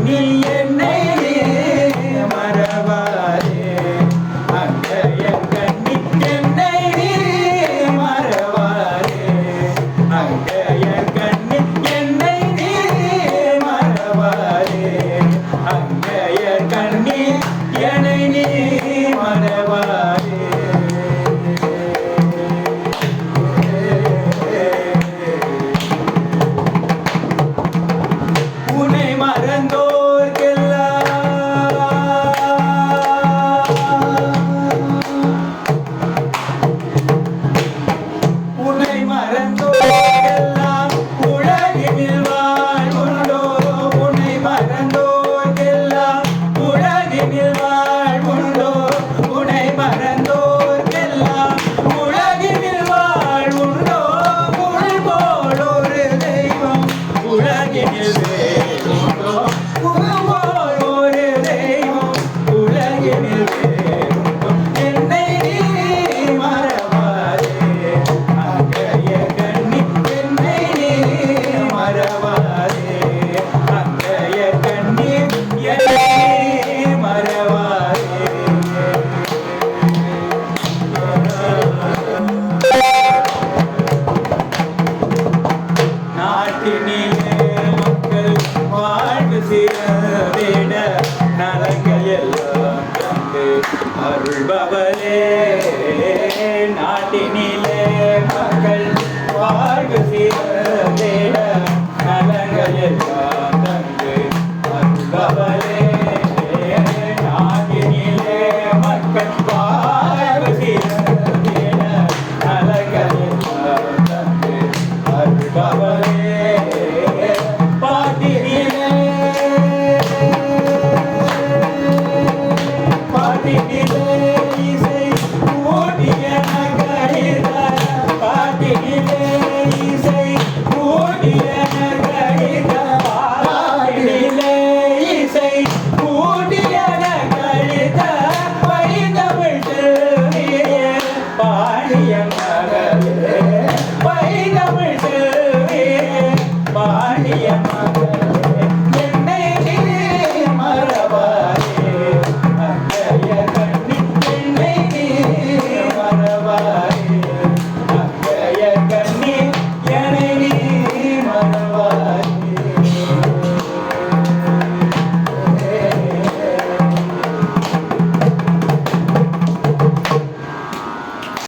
நீ என்னை மறவாதே அங்கைய கண்ணி என்னை மறவாதே அங்கைய கண்ணி என்னை மறவாதே அங்கைய கண்ணி என்னை நீ மறவாதே உன்னை மறந்தோர்க்கெல்லாம் உலகினில் வாழ்வுண்டோ உன்னை மறந்தோர்க்கெல்லாம் உலகினில் வாழ்வுண்டோ உன்னை மறந்தோர்க்கெல்லாம் உலகினில் வாழ்வுண்டோ உள் போல் ஒரு தெய்வம் உலகினில் வேறுண்டோ உள் போல் ஒரு தெய்வம் உலகினில் வேறுண்டோ என்னை நீ மறவாதே அங்கைய கண்ணி என்னை நீ மறவாதே அங்கைய கண்ணி என்னை நீ மறவாதே நாட்டினிலே மக்கள் வாழ்வு சிறந்திட நலங்கள் எல்லாம் தந்து அருள்பவரே நாட்டினிலே மக்கள் வாழ்வு சிறந்திட நலங்கள் எல்லாம் தந்து அருள்பவரே